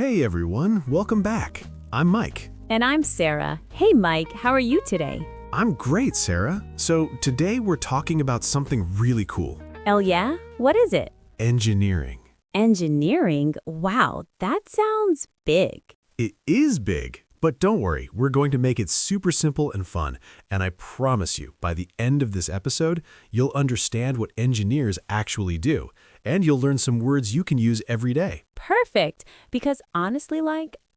Hey everyone, welcome back. I'm Mike. And I'm Sarah. Hey, Mike, how are you today? I'm great, Sarah. So today we're talking about something really cool. Oh, yeah? What is it? Engineering. Engineering? Wow, that sounds big. It is big, but don't worry, we're going to make it super simple and fun. And I promise you, by the end of this episode, you'll understand what engineers actually do. And you'll learn some words you can use every day. Perfect, because honestly,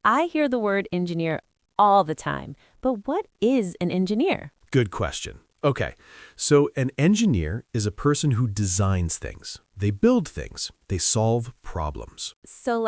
I hear the word engineer all the time. But what is an engineer? Good question. Okay, so an engineer is a person who designs things. They build things. They solve problems. So,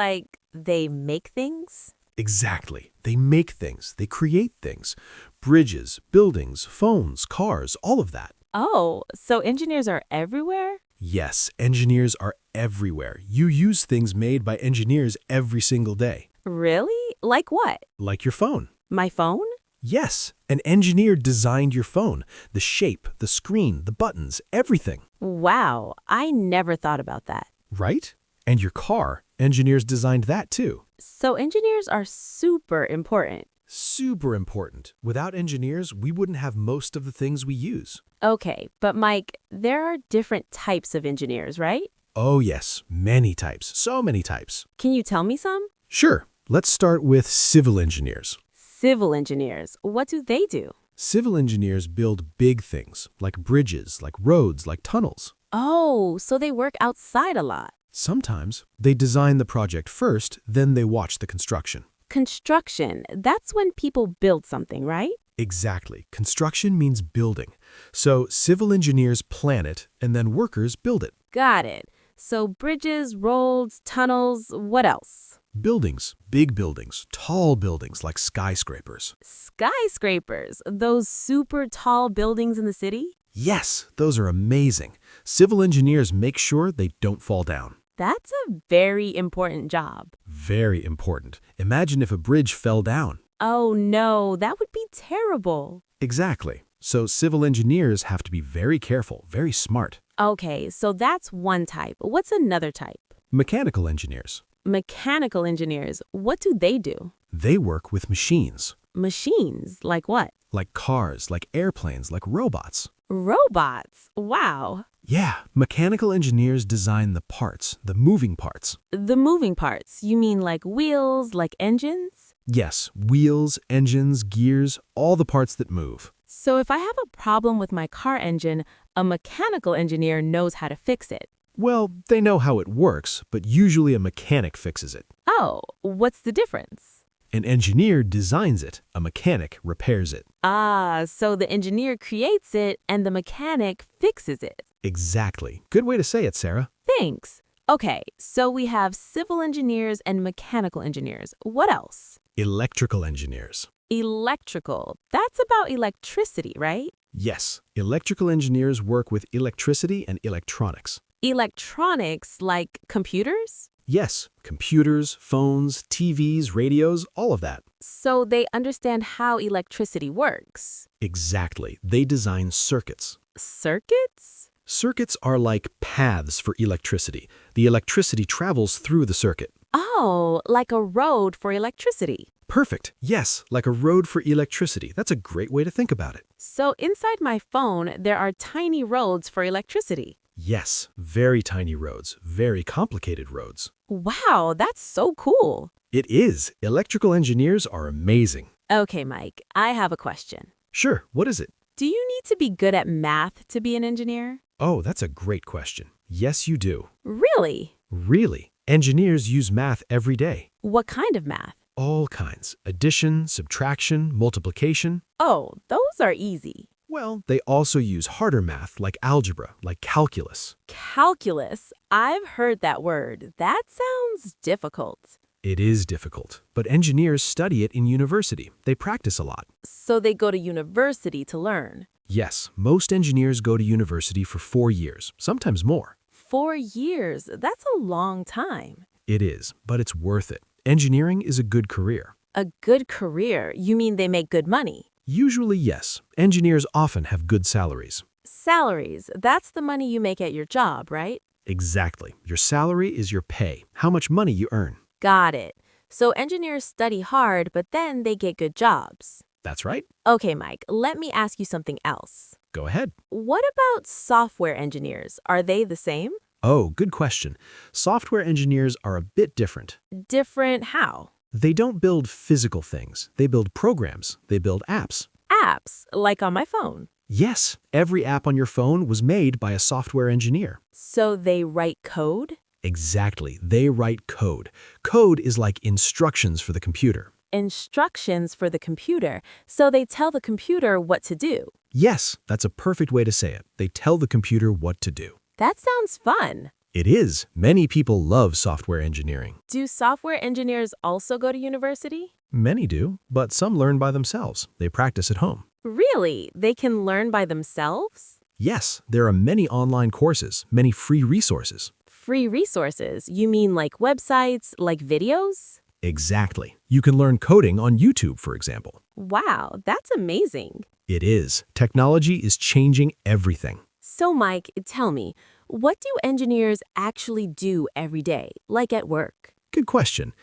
they make things? Exactly. They make things. They create things. Bridges, buildings, phones, cars, all of that. Oh, so engineers are everywhere? Yes, engineers are everywhere. You use things made by engineers every single day. Really? Like what? Like your phone. My phone? Yes, an engineer designed your phone. The shape, the screen, the buttons, everything. Wow, I never thought about that. Right? And your car, engineers designed that too. So engineers are super important. Super important. Without engineers, we wouldn't have most of the things we use. Okay, but Mike, there are different types of engineers, right? Oh yes, many types, so many types. Can you tell me some? Sure, let's start with civil engineers. Civil engineers, what do they do? Civil engineers build big things, like bridges, like roads, like tunnels. Oh, so they work outside a lot. Sometimes they design the project first, then they watch the construction. Construction, that's when people build something, right? Exactly. Construction means building. So civil engineers plan it, and then workers build it. Got it. So bridges, roads, tunnels, what else? Buildings, big buildings, tall buildings like skyscrapers. Skyscrapers, those super tall buildings in the city? Yes, those are amazing. Civil engineers make sure they don't fall down. That's a very important job. Very important. Imagine if a bridge fell down. Oh no, that would be terrible. Exactly. So civil engineers have to be very careful, very smart. Okay, so that's one type. What's another type? Mechanical engineers. Mechanical engineers, what do they do? They work with machines. Machines, like what? Like cars, like airplanes, like robots. Robots, wow. Yeah, mechanical engineers design the parts, the moving parts. The moving parts, you mean like wheels, like engines? Yes, wheels, engines, gears, all the parts that move. So if I have a problem with my car engine, a mechanical engineer knows how to fix it. Well, they know how it works, but usually a mechanic fixes it. Oh, what's the difference? An engineer designs it, a mechanic repairs it. Ah, so the engineer creates it and the mechanic fixes it. Exactly. Good way to say it, Sarah. Thanks. Okay, so we have civil engineers and mechanical engineers. What else? Electrical engineers. Electrical. That's about electricity, right? Yes, electrical engineers work with electricity and electronics. Electronics, like computers? Yes, computers, phones, TVs, radios, all of that. So they understand how electricity works. Exactly. They design circuits. Circuits? Circuits are like paths for electricity. The electricity travels through the circuit. Oh, like a road for electricity. Perfect. Yes, like a road for electricity. That's a great way to think about it. So inside my phone, there are tiny roads for electricity. Yes, very tiny roads, very complicated roads. Wow, that's so cool. It is. Electrical engineers are amazing. Okay, Mike, I have a question. Sure, what is it? Do you need to be good at math to be an engineer? Oh, that's a great question. Yes, you do. Really? Really? Engineers use math every day. What kind of math? All kinds. Addition, subtraction, multiplication. Oh, those are easy. Well, they also use harder math like algebra, like calculus. Calculus? I've heard that word. That sounds difficult. It is difficult, but engineers study it in university. They practice a lot. So they go to university to learn. Yes, most engineers go to university for 4 years, sometimes more. 4 years? That's a long time. It is, but it's worth it. Engineering is a good career. A good career? You mean they make good money? Usually, yes. Engineers often have good salaries. Salaries, that's the money you make at your job, right? Exactly. Your salary is your pay, how much money you earn. Got it. So engineers study hard, but then they get good jobs. That's right. Okay, Mike, let me ask you something else. Go ahead. What about software engineers? Are they the same? Oh, good question. Software engineers are a bit different. Different how? They don't build physical things. They build programs. They build apps. Apps, like on my phone. Yes, every app on your phone was made by a software engineer. So they write code? Exactly. They write code. Code is like instructions for the computer. Instructions for the computer. So they tell the computer what to do. Yes, that's a perfect way to say it. They tell the computer what to do. That sounds fun. It is. Many people love software engineering. Do software engineers also go to university? Many do, but some learn by themselves. They practice at home. Really? They can learn by themselves? Yes, there are many online courses, many free resources. Free resources? You mean like websites, like videos? Exactly. You can learn coding on YouTube, for example. Wow, that's amazing. It is. Technology is changing everything. So, Mike, tell me, what do engineers actually do every day, like at work? Good question.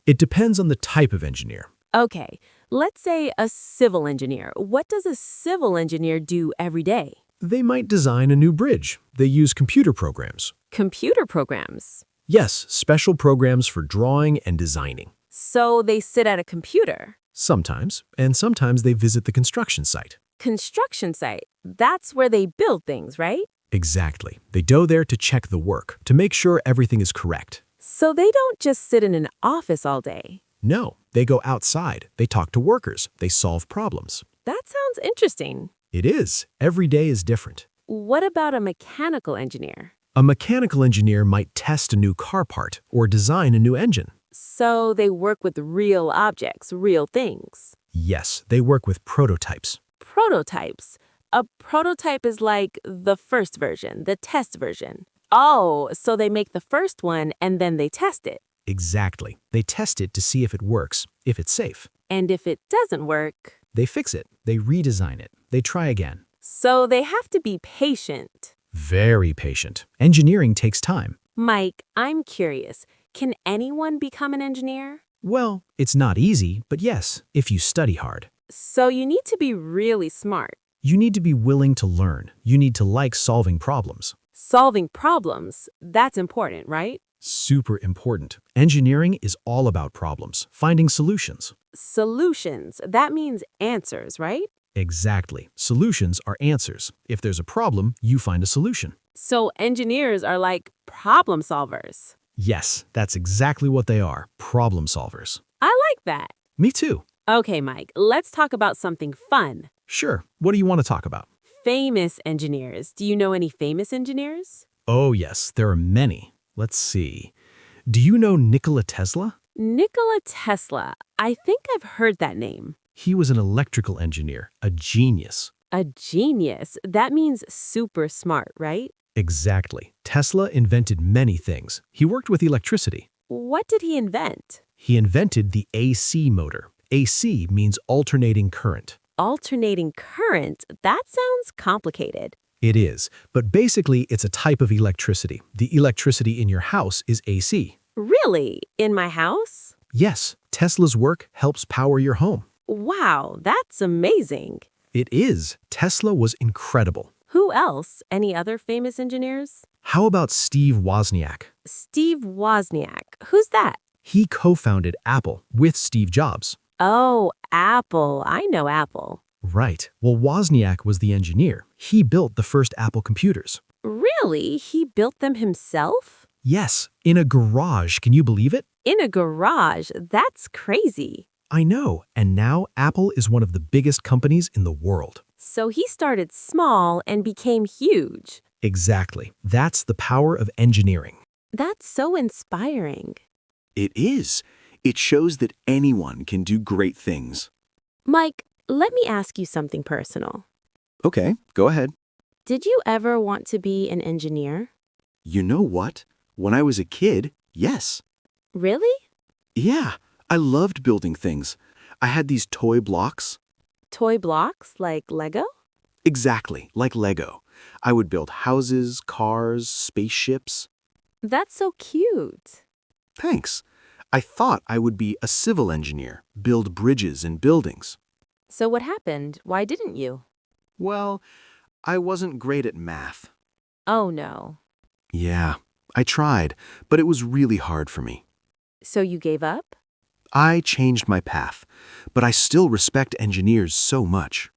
It depends on the type of engineer. Okay, let's say a civil engineer. What does a civil engineer do every day? They might design a new bridge. They use computer programs. Computer programs. Yes, special programs for drawing and designing. So they sit at a computer. Sometimes, and sometimes they visit the construction site. Construction site. That's where they build things, right? Exactly. They go there to check the work, to make sure everything is correct. So they don't just sit in an office all day. No, they go outside. They talk to workers. They solve problems. That sounds interesting. It is. Every day is different. What about a mechanical engineer? A mechanical engineer might test a new car part or design a new engine. So they work with real objects, real things. Yes, they work with prototypes. Prototypes. A prototype is like the first version, the test version. Oh, so they make the first one and then they test it. Exactly. They test it to see if it works, if it's safe. And if it doesn't work, They fix it. They redesign it. They try again. so they have to be patient. Very patient. Engineering takes time. Mike, I'm curious. Can anyone become an engineer? Well, it's not easy, but yes, if you study hard. So you need to be really smart. You need to be willing to learn. You need to like solving problems. Solving problems, that's important, right? Super important. Engineering is all about problems, finding solutions. Solutions, that means answers, right? Exactly. Solutions are answers. If there's a problem, you find a solution. So engineers are like problem solvers. Yes, that's exactly what they are, problem solvers. I like that. Me too. Okay, Mike, let's talk about something fun. Sure. What do you want to talk about? Famous engineers. Do you know any famous engineers? Oh, yes, there are many. Let's see. Do you know Nikola Tesla? Nikola Tesla. I think I've heard that name. He was an electrical engineer, a genius. A genius. That means super smart, right? Exactly. Tesla invented many things. He worked with electricity. What did he invent? He invented the AC motor. AC means alternating current. Alternating current? That sounds complicated. It is, but basically it's a type of electricity. The electricity in your house is AC. Really? In my house? Yes, Tesla's work helps power your home. Wow, that's amazing. It is. Tesla was incredible. Who else? Any other famous engineers? How about Steve Wozniak? Steve Wozniak. Who's that? He co-founded Apple with Steve Jobs. Oh, Apple. I know Apple. Right. Well, Wozniak was the engineer. He built the first Apple computers. Really? He built them himself? Yes, in a garage. Can you believe it? In a garage? That's crazy. I know. And now Apple is one of the biggest companies in the world. So he started small and became huge. Exactly. That's the power of engineering. That's so inspiring. It is. It shows that anyone can do great things. Mike, let me ask you something personal. Okay, go ahead. Did you ever want to be an engineer? You know what? When I was a kid, yes. Really? Yeah, I loved building things. I had these toy blocks. Toy blocks like Lego? Exactly, like Lego. I would build houses, cars, spaceships. That's so cute. Thanks. I thought I would be a civil engineer, build bridges and buildings. So what happened? Why didn't you? Well, I wasn't great at math. Oh no. Yeah, I tried, but it was really hard for me. So you gave up? I changed my path, but I still respect engineers so much.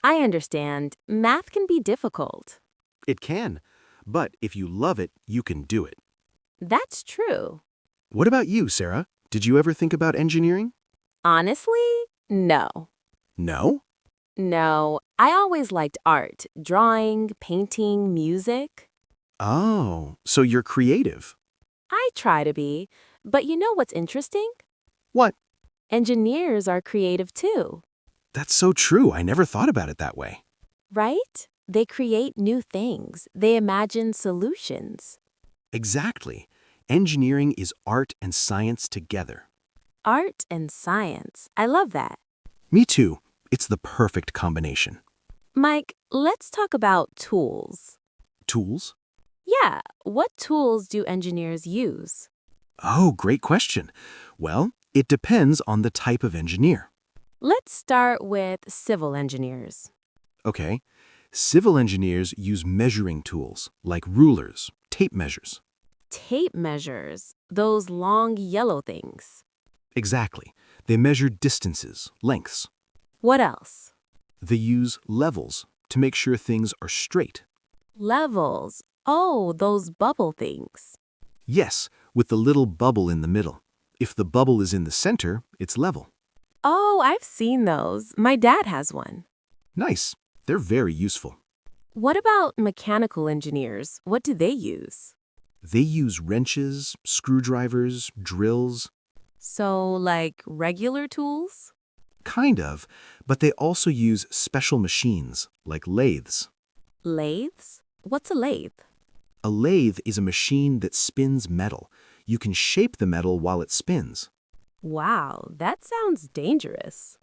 I understand. Math can be difficult. It can, but if you love it, you can do it. That's true. What about you, Sarah? Did you ever think about engineering? Honestly, no. No? No, I always liked art, drawing, painting, music. Oh, so you're creative. I try to be, but you know what's interesting? What? Engineers are creative too, That's so true. I never thought about it that way. right? They create new things. They imagine solutions. Exactly. Engineering is art and science together. Art and science. I love that. Me too. It's the perfect combination. Mike, let's talk about tools. Tools? Yeah, what tools do engineers use? Oh, great question. Well, it depends on the type of engineer. Let's start with civil engineers. Okay. Civil engineers use measuring tools like rulers, tape measures. Tape measures, those long yellow things. Exactly. They measure distances, lengths. What else? They use levels to make sure things are straight. Levels. Oh, those bubble things. Yes, with the little bubble in the middle. If the bubble is in the center, it's level. Oh, I've seen those. My dad has one. Nice. They're very useful. What about mechanical engineers? What do they use? They use wrenches, screwdrivers, drills. So, like regular tools? Kind of, but they also use special machines like lathes. Lathes? What's a lathe? A lathe is a machine that spins metal. You can shape the metal while it spins. Wow, that sounds dangerous.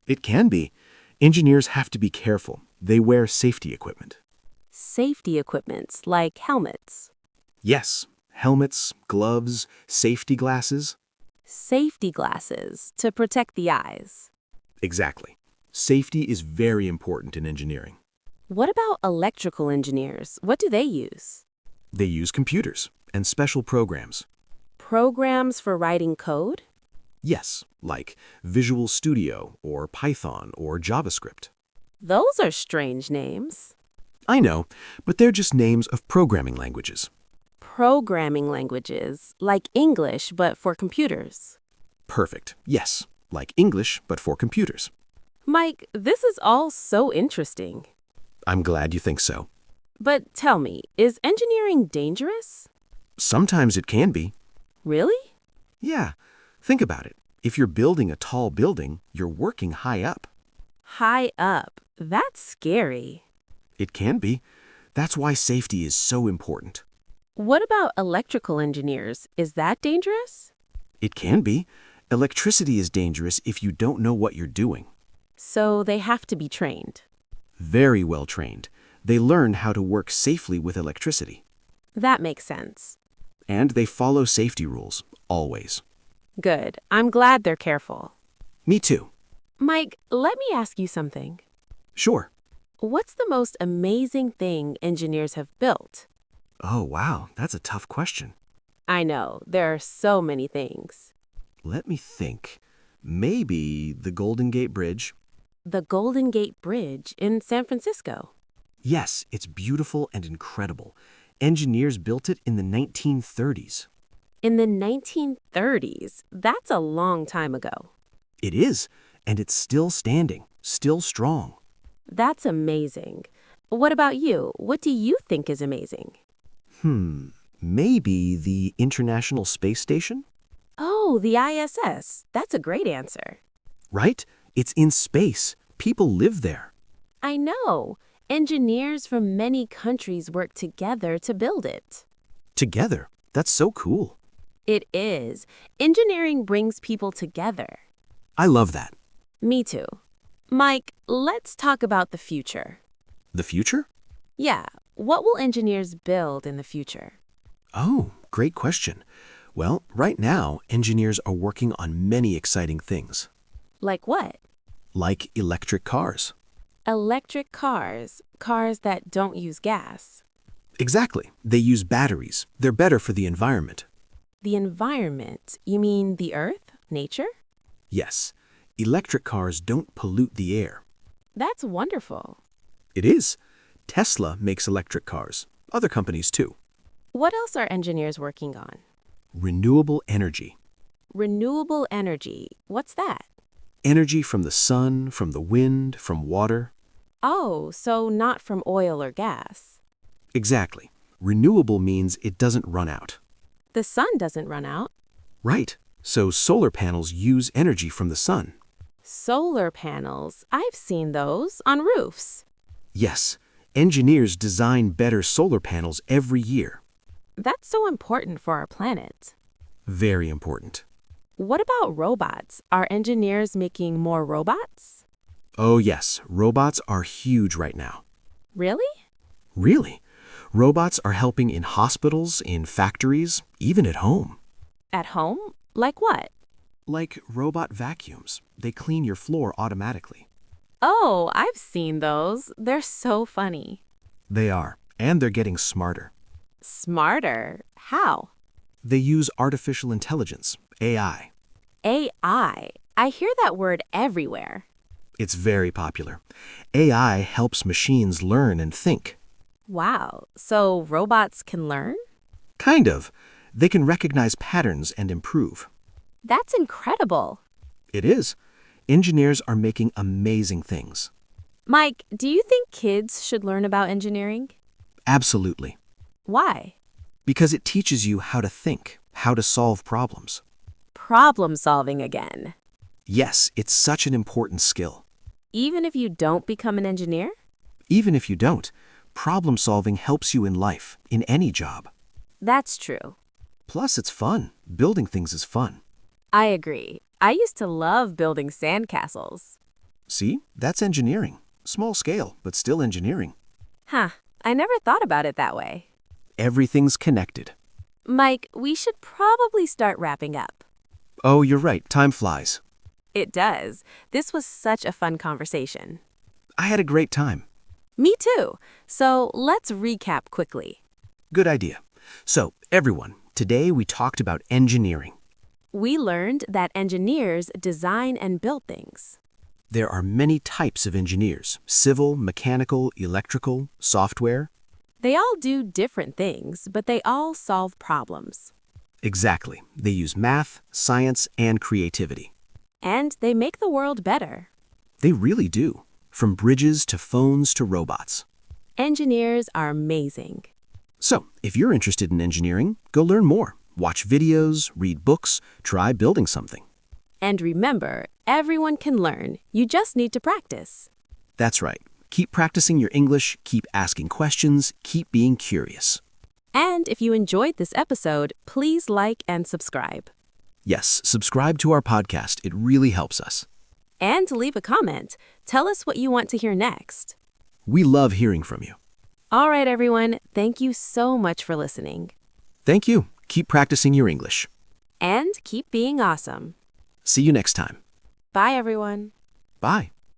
It can be. Engineers have to be careful. They wear safety equipment. Safety equipments like helmets. Yes, helmets, gloves, safety glasses. Safety glasses to protect the eyes. Exactly. Safety is very important in engineering. What about electrical engineers? What do they use? They use computers and special programs. Programs for writing code? Yes, like Visual Studio or Python or JavaScript. Those are strange names. I know, but they're just names of programming languages. Programming languages, like English but for computers. Perfect. Yes, like English, but for computers. Mike, this is all so interesting. I'm glad you think so. But tell me, is engineering dangerous? Sometimes it can be. Really? Yeah, think about it. If you're building a tall building, you're working high up. High up. That's scary. It can be. That's why safety is so important. What about electrical engineers? Is that dangerous? It can be. Electricity is dangerous if you don't know what you're doing. So they have to be trained. Very well trained. They learn how to work safely with electricity. That makes sense. And they follow safety rules, always. Good. I'm glad they're careful. Me too. Mike, let me ask you something. Sure. What's the most amazing thing engineers have built? Oh, wow, that's a tough question. I know, there are so many things. Let me think. Maybe the Golden Gate Bridge? The Golden Gate Bridge in San Francisco. Yes, it's beautiful and incredible. Engineers built it in the 1930s. In the 1930s, that's a long time ago. It is, and it's still standing, still strong. That's amazing. What about you? What do you think is amazing? Maybe the International Space Station? Oh, the ISS. That's a great answer. Right? It's in space. People live there. I know. Engineers from many countries work together to build it. Together. That's so cool. It is. Engineering brings people together. I love that. Me too. Mike, let's talk about the future. The future? Yeah, what will engineers build in the future? Oh, great question. Well, right now, engineers are working on many exciting things, Like what? like electric cars. Electric cars, cars that don't use gas. Exactly. They use batteries. They're better for the environment. The environment, you mean the earth, nature? Yes, electric cars don't pollute the air. That's wonderful. It is. Tesla makes electric cars. Other companies too. What else are engineers working on? Renewable energy. Renewable energy, what's that? Energy from the sun, from the wind, from water. Oh, so not from oil or gas. Exactly. Renewable means it doesn't run out. The sun doesn't run out. Right. So solar panels use energy from the sun. Solar panels, I've seen those on roofs. Yes. Engineers design better solar panels every year. That's so important for our planet. Very important. What about robots? Are engineers making more robots? Oh yes, robots are huge right now. Really? Really? Robots are helping in hospitals, in factories, even at home. At home? Like what? Like robot vacuums. They clean your floor automatically. Oh, I've seen those. They're so funny. They are, and they're getting smarter. Smarter? How? They use artificial intelligence, AI. AI. I hear that word everywhere. It's very popular. AI helps machines learn and think. Wow, so robots can learn? Kind of. They can recognize patterns and improve. That's incredible. It is. Engineers are making amazing things. Mike, do you think kids should learn about engineering? Absolutely. Why? Because it teaches you how to think, how to solve problems. Problem solving again. Yes, it's such an important skill. Even if you don't become an engineer? Even if you don't, problem solving helps you in life, in any job. That's true. Plus, it's fun. Building things is fun. I agree. I used to love building sandcastles. See, that's engineering. Small scale, but still engineering. Huh, I never thought about it that way. Everything's connected. Mike, we should probably start wrapping up. Oh, you're right. Time flies. It does. This was such a fun conversation. I had a great time. Me too. So let's recap quickly. Good idea. So, everyone, today we talked about engineering. We learned that engineers design and build things. There are many types of engineers: civil, mechanical, electrical, software. They all do different things, but they all solve problems. Exactly. They use math, science, and creativity. And they make the world better. They really do. From bridges to phones to robots. Engineers are amazing. So, if you're interested in engineering, go learn more. Watch videos, read books, try building something. And remember, everyone can learn. You just need to practice. That's right. Keep practicing your English, keep asking questions, keep being curious. And if you enjoyed this episode, please like and subscribe. Yes, subscribe to our podcast. It really helps us. And leave a comment. Tell us what you want to hear next. We love hearing from you. All right, everyone. Thank you so much for listening. Thank you. Keep practicing your English. And keep being awesome. See you next time. Bye, everyone. Bye.